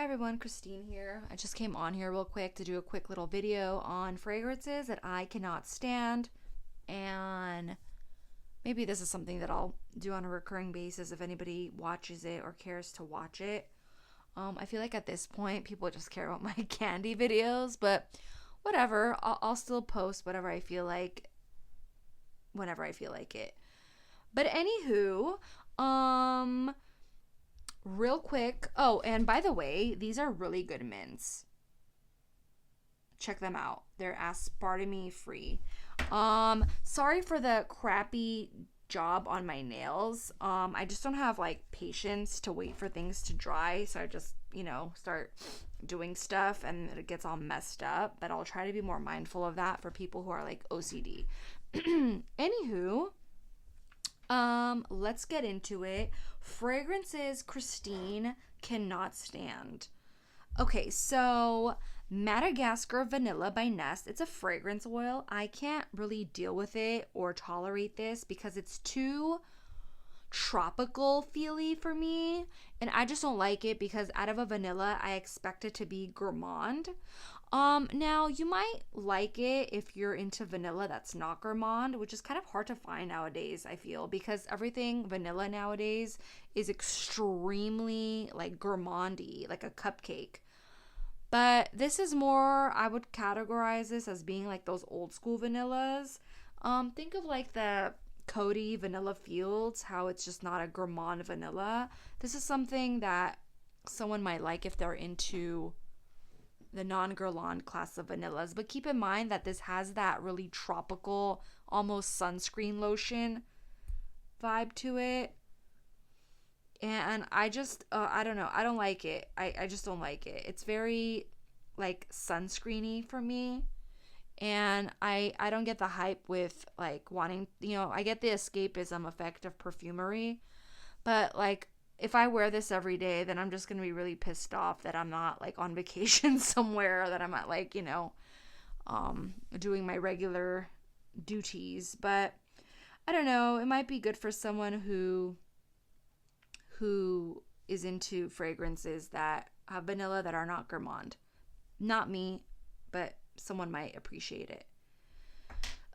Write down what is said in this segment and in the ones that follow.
Hi everyone, Christine here. I just came on here real quick to do a quick little video on fragrances that I cannot stand, and maybe this is something that I'll do on a recurring basis if anybody watches it or cares to watch it. I feel like at this point people just care about my candy videos, but whatever. I'll still post whatever I feel like whenever I feel like it. But anywho, real quick. Oh, and by the way, these are really good mints. Check them out. They're aspartame free. Sorry for the crappy job on my nails. I just don't have like patience to wait for things to dry, so I just, start doing stuff and it gets all messed up, but I'll try to be more mindful of that for people who are like OCD. Anywho, let's get into it. Fragrances Christine cannot stand. Okay, so Madagascar Vanilla by Nest. It's a fragrance oil. I can't really deal with it or tolerate this because it's too tropical feely for me, and I just don't like it because out of a vanilla I expect it to be gourmand. Now you might like it if you're into vanilla that's not gourmand, which is kind of hard to find nowadays, I feel, because everything vanilla nowadays is extremely like gourmandy, like a cupcake. But this is more, I would categorize this as being like those old school vanillas. Think of like the Coty Vanilla Fields, how it's just not a gourmand vanilla. This is something that someone might like if they're into the non-gourmand class of vanillas. But keep in mind that this has that really tropical, almost sunscreen lotion vibe to it. And I just, I don't know. I don't like it. I just don't like it. It's very like sunscreeny for me. And I don't get the hype with like wanting, I get the escapism effect of perfumery. But like if I wear this every day, then I'm just going to be really pissed off that I'm not like on vacation somewhere, that I'm not like, doing my regular duties. But I don't know. It might be good for someone who is into fragrances that have vanilla that are not gourmand. Not me, but someone might appreciate it.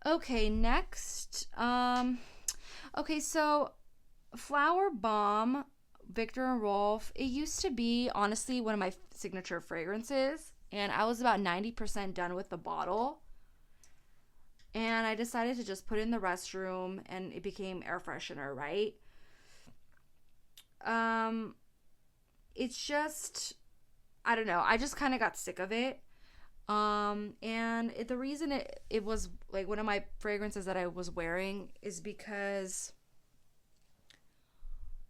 Okay, next. Okay, so Flower Bomb, Victor and Rolf. It used to be, honestly, one of my signature fragrances, and I was about 90% done with the bottle. And I decided to just put it in the restroom, and it became air freshener, right? It's just, I don't know. I just kind of got sick of it. The reason it was like one of my fragrances that I was wearing is because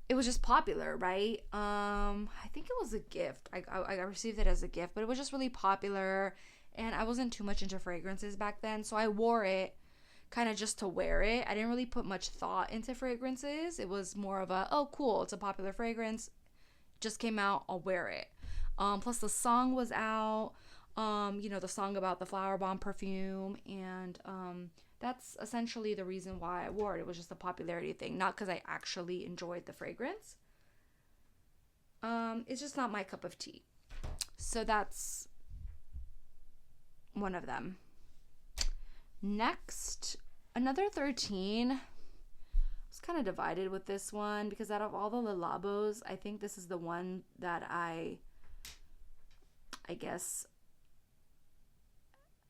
it was just popular, right? I think it was a gift. I received it as a gift, but it was just really popular, and I wasn't too much into fragrances back then, so I wore it kind of just to wear it. I didn't really put much thought into fragrances. It was more of a, oh cool, it's a popular fragrance, just came out, I'll wear it. Plus the song was out, the song about the Flower Bomb perfume, and that's essentially the reason why I wore it. It was just a popularity thing, not because I actually enjoyed the fragrance. It's just not my cup of tea. So that's one of them. Next, another 13. I was kind of divided with this one because out of all the Le Labos, I think this is the one that I guess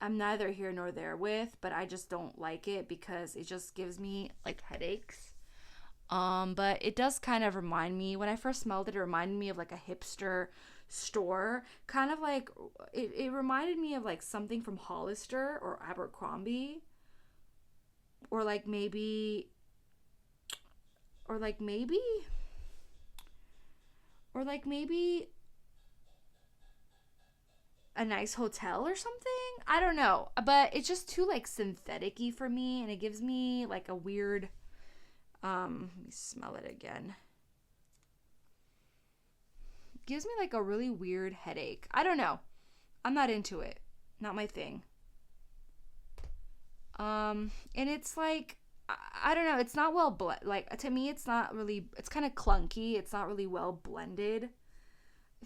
I'm neither here nor there with, but I just don't like it because it just gives me like headaches. But it does kind of remind me, when I first smelled it, it reminded me of like a hipster store, kind of like it reminded me of like something from Hollister or Abercrombie, or like maybe a nice hotel or something. I don't know, but it's just too like synthetic-y for me, and it gives me like a weird let me smell it again. Gives me like a really weird headache. I don't know. I'm not into it. Not my thing. And it's like, I don't know. It's not well like to me. It's not really. It's kind of clunky. It's not really well blended.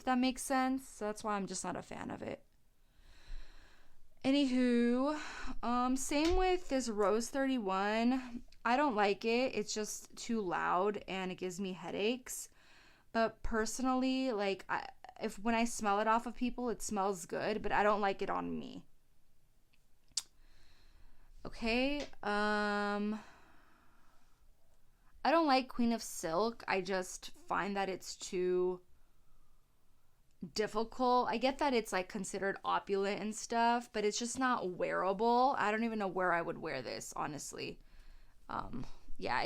if that makes sense. So that's why I'm just not a fan of it. Anywho, same with this Rose 31. I don't like it. It's just too loud and it gives me headaches. But personally, like, if when I smell it off of people, it smells good, but I don't like it on me. Okay, I don't like Queen of Silk. I just find that it's too difficult. I get that it's like considered opulent and stuff, but it's just not wearable. I don't even know where I would wear this, honestly. Yeah,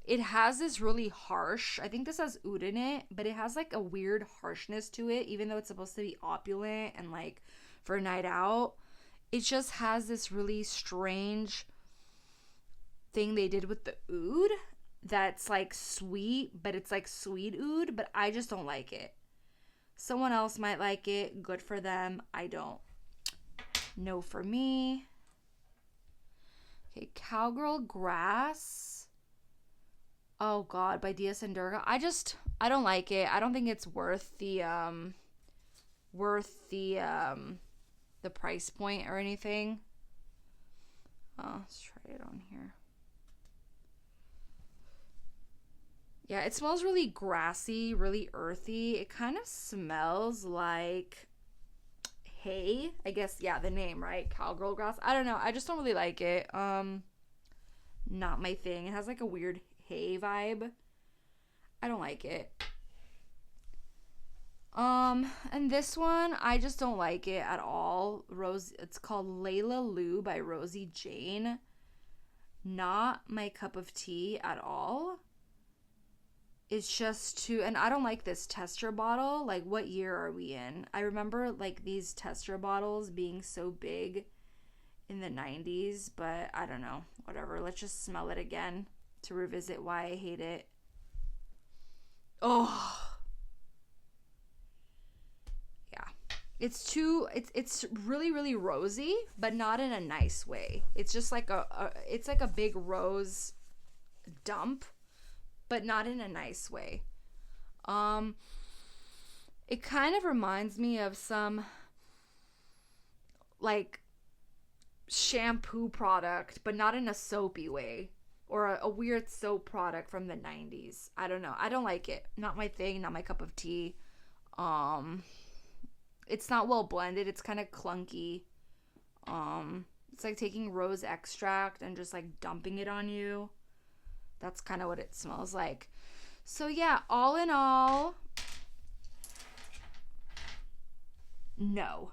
it has this really harsh, I think this has oud in it, but it has like a weird harshness to it, even though it's supposed to be opulent and like for a night out. It just has this really strange thing they did with the oud that's like sweet, but it's like sweet oud, but I just don't like it. Someone else might like it. Good for them. I don't. No for me. Okay, Cowgirl Grass. Oh God, by Dia Sandurga. I don't like it. I don't think it's worth the price point or anything. Let's try it on here. Yeah, it smells really grassy, really earthy. It kind of smells like hay. I guess, yeah, the name, right? Cowgirl grass. I don't know. I just don't really like it. Not my thing. It has like a weird hay vibe. I don't like it. And this one, I just don't like it at all. It's called Layla Lou by Rosie Jane. Not my cup of tea at all. It's just too, and I don't like this tester bottle. Like, what year are we in? I remember like these tester bottles being so big in the 90s, but I don't know. Whatever. Let's just smell it again to revisit why I hate it. Oh. Yeah. It's really, really rosy, but not in a nice way. It's just like it's like a big rose dump, but not in a nice way. It kind of reminds me of some like shampoo product, but not in a soapy way, or a weird soap product from the 90s. I don't know. I don't like it. Not my thing, not my cup of tea. It's not well blended. It's kind of clunky. It's like taking rose extract and just like dumping it on you. That's kind of what it smells like. So yeah, all in all, no.